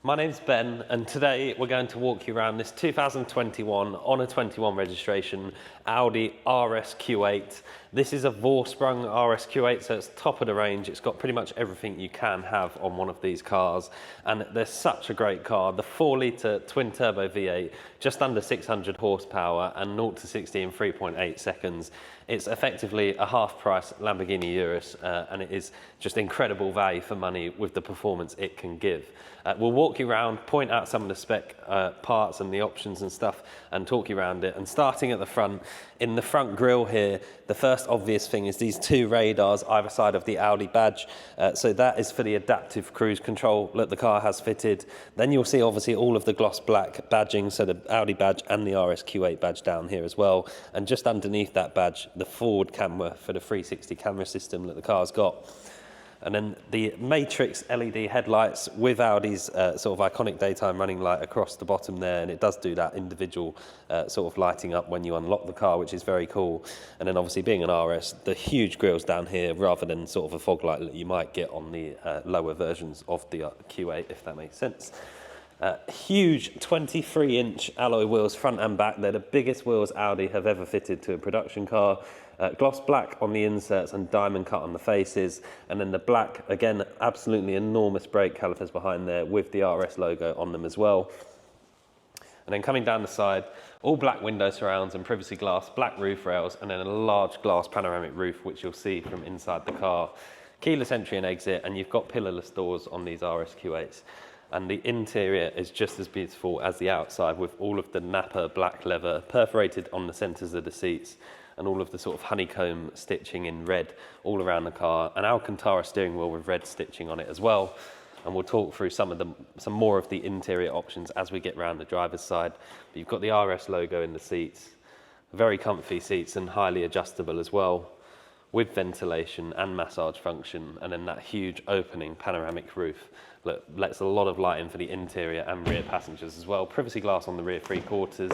My name's Ben, and today we're going to walk you around this 2021 on a 21 registration Audi RSQ8. This is a Vorsprung RSQ8, so it's top of the range. It's got pretty much everything you can have on one of these cars, and they're such a great car. The 4-litre twin-turbo V8, just under 600 horsepower, and 0 to 60 in 3.8 seconds. It's effectively a half-price Lamborghini Urus, and it is just incredible value for money with the performance it can give. We'll walk you around, point out some of the spec parts and the options and stuff, and talk you around it. And starting at the front, in the front grille here, the first obvious thing is these two radars either side of the Audi badge. So that is for the adaptive cruise control that the car has fitted. Then you'll see obviously all of the gloss black badging, so the Audi badge and the RSQ8 badge down here as well. And just underneath that badge, the forward camera for the 360 camera system that the car's got. And then the Matrix LED headlights with Audi's sort of iconic daytime running light across the bottom there, and it does do that individual sort of lighting up when you unlock the car, which is very cool. And then obviously being an RS, the huge grills down here rather than sort of a fog light that you might get on the lower versions of the Q8, if that makes sense. Huge 23-inch alloy wheels front and back. They're the biggest wheels Audi have ever fitted to a production car. Gloss black on the inserts and diamond cut on the faces, and then the black, again, absolutely enormous brake calipers behind there with the RS logo on them as well. And then coming down the side, all black window surrounds and privacy glass, black roof rails, and then a large glass panoramic roof, which you'll see from inside the car. Keyless entry and exit, and you've got pillarless doors on these RSQ8s. And the interior is just as beautiful as the outside, with all of the Napa black leather perforated on the centres of the seats, and all of the sort of honeycomb stitching in red all around the car, an Alcantara steering wheel with red stitching on it as well. And we'll talk through some more of the interior options as we get around the driver's side. But you've got the RS logo in the seats, very comfy seats and highly adjustable as well, with ventilation and massage function, and then that huge opening panoramic roof that lets a lot of light in for the interior and rear passengers as well. Privacy glass on the rear three quarters.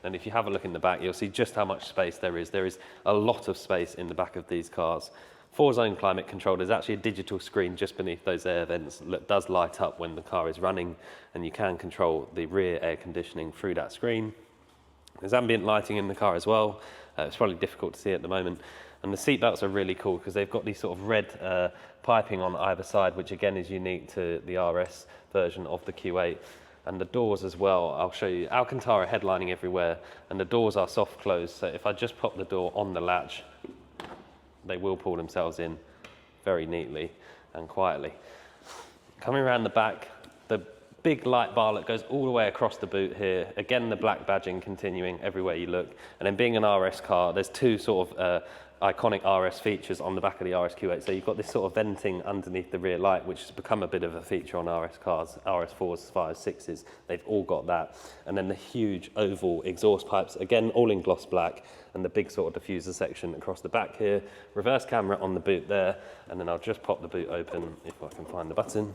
And if you have a look in the back, you'll see just how much space there is. There is a lot of space in the back of these cars. 4-zone climate control. There's actually a digital screen just beneath those air vents that does light up when the car is running, and you can control the rear air conditioning through that screen. There's ambient lighting in the car as well. It's probably difficult to see at the moment. And the seat belts are really cool because they've got these sort of red piping on either side, which again is unique to the RS version of the Q8. And the doors as well, I'll show you. Alcantara headlining everywhere, and the doors are soft close, so if I just pop the door on the latch, they will pull themselves in very neatly and quietly. Coming around the back, the big light bar that goes all the way across the boot here. Again, the black badging continuing everywhere you look. And then being an RS car, there's two sort of iconic RS features on the back of the RSQ8. So you've got this sort of venting underneath the rear light, which has become a bit of a feature on RS cars, RS4s, 5s, 6s. They've all got that. And then the huge oval exhaust pipes, again, all in gloss black, and the big sort of diffuser section across the back here. Reverse camera on the boot there. And then I'll just pop the boot open if I can find the button.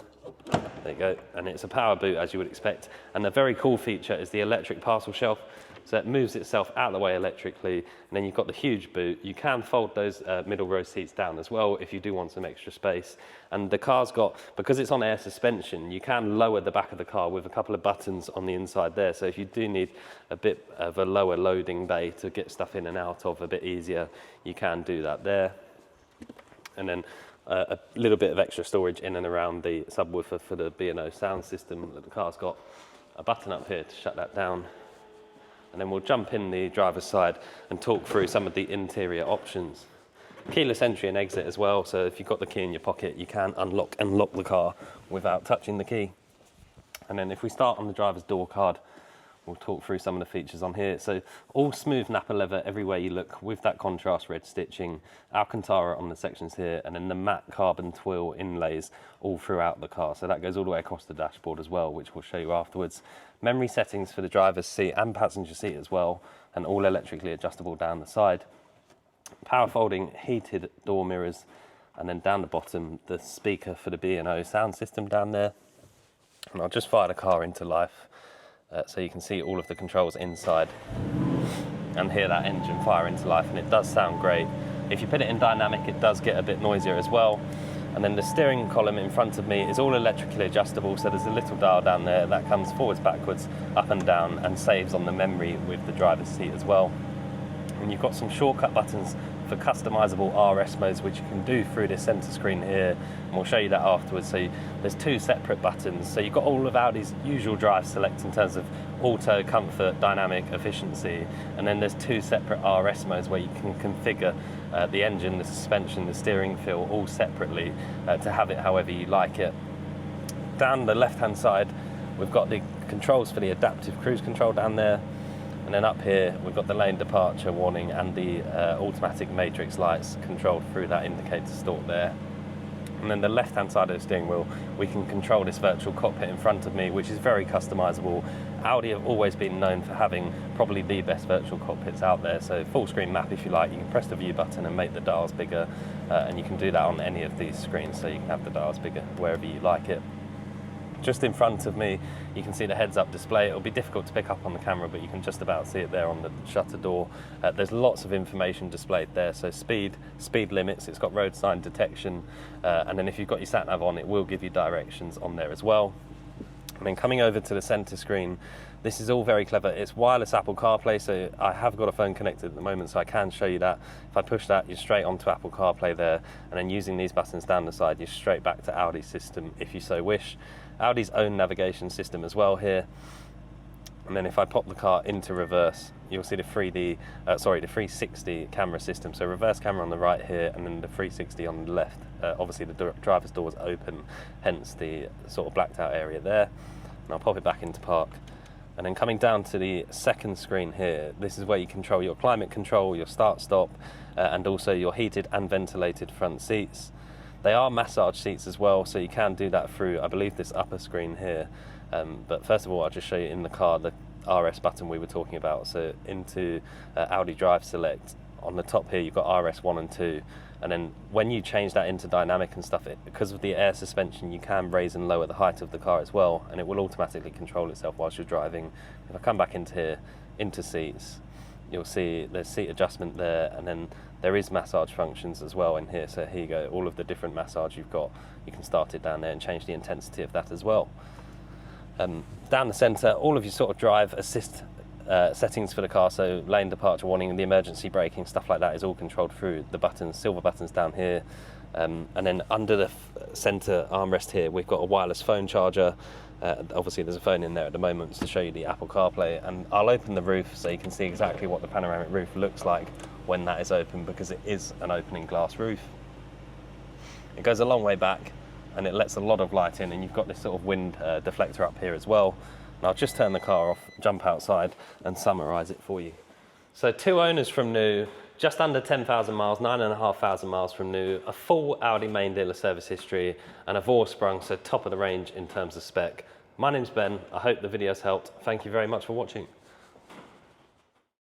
There you go. And it's a power boot, as you would expect. And the very cool feature is the electric parcel shelf. So it moves itself out of the way electrically, and then you've got the huge boot. You can fold those middle row seats down as well if you do want some extra space. And the car's got, because it's on air suspension, you can lower the back of the car with a couple of buttons on the inside there. So if you do need a bit of a lower loading bay to get stuff in and out of a bit easier, you can do that there. And then a little bit of extra storage in and around the subwoofer for the B&O sound system that the car's got. A button up here to shut that down. And then we'll jump in the driver's side and talk through some of the interior options. Keyless entry and exit as well, so if you've got the key in your pocket, you can unlock and lock the car without touching the key. And then if we start on the driver's door card, we'll talk through some of the features on here. So all smooth Napa leather everywhere you look, with that contrast red stitching, Alcantara on the sections here, and then the matte carbon twill inlays all throughout the car. So that goes all the way across the dashboard as well, which we'll show you afterwards. Memory settings for the driver's seat and passenger seat as well, and all electrically adjustable down the side. Power folding heated door mirrors, and then down the bottom, the speaker for the B&O sound system down there. And I'll just fire the car into life so you can see all of the controls inside and hear that engine fire into life, and it does sound great. If you put it in dynamic, it does get a bit noisier as well. And then the steering column in front of me is all electrically adjustable, so there's a little dial down there that comes forwards, backwards, up and down, and saves on the memory with the driver's seat as well. And you've got some shortcut buttons for customizable RS modes, which you can do through this center screen here, and we'll show you that afterwards. So there's two separate buttons. So you've got all of Audi's usual drive select in terms of auto, comfort, dynamic, efficiency, and then there's two separate RS modes where you can configure the engine, the suspension, the steering feel all separately to have it however you like it. Down the left-hand side, we've got the controls for the adaptive cruise control down there. And then up here, we've got the lane departure warning and the automatic matrix lights controlled through that indicator stalk there. And then the left-hand side of the steering wheel, we can control this virtual cockpit in front of me, which is very customizable. Audi have always been known for having probably the best virtual cockpits out there. So full screen map, if you like, you can press the view button and make the dials bigger, and you can do that on any of these screens, so you can have the dials bigger wherever you like it. Just in front of me, you can see the heads-up display. It'll be difficult to pick up on the camera, but you can just about see it there on the shutter door. There's lots of information displayed there, so speed limits, it's got road sign detection, and then if you've got your sat-nav on, it will give you directions on there as well. And then coming over to the center screen, this is all very clever. It's wireless Apple CarPlay, so I have got a phone connected at the moment, so I can show you that. If I push that, you're straight onto Apple CarPlay there, and then using these buttons down the side, you're straight back to Audi's system if you so wish. Audi's own navigation system as well here. And then if I pop the car into reverse, you'll see the 360 camera system. So reverse camera on the right here, and then the 360 on the left. Obviously the driver's door is open, hence the sort of blacked out area there. And I'll pop it back into park. And then coming down to the second screen here, this is where you control your climate control, your start-stop, and also your heated and ventilated front seats. They are massage seats as well, so you can do that through, I believe, this upper screen here. But first of all, I'll just show you in the car the RS button we were talking about. So into Audi Drive Select, on the top here you've got RS1 and 2. And then when you change that into dynamic and stuff, because of the air suspension, you can raise and lower the height of the car as well, and it will automatically control itself whilst you're driving. If I come back into here, into seats, you'll see there's seat adjustment there, and then there is massage functions as well in here. So here you go, all of the different massage you've got, you can start it down there and change the intensity of that as well. Down the centre, all of your sort of drive assist settings for the car, so lane departure warning and the emergency braking, stuff like that is all controlled through the buttons, silver buttons down here. And then under the centre armrest here, we've got a wireless phone charger. Obviously there's a phone in there at the moment to show you the Apple CarPlay, and I'll open the roof so you can see exactly what the panoramic roof looks like when that is open, because it is an opening glass roof. It goes a long way back and it lets a lot of light in, and you've got this sort of wind deflector up here as well. And I'll just turn the car off, jump outside and summarise it for you. So 2 owners from new, just under 10,000 miles, 9,500 miles from new, a full Audi main dealer service history, and a Vorsprung, so top of the range in terms of spec. My name's Ben, I hope the video's helped. Thank you very much for watching.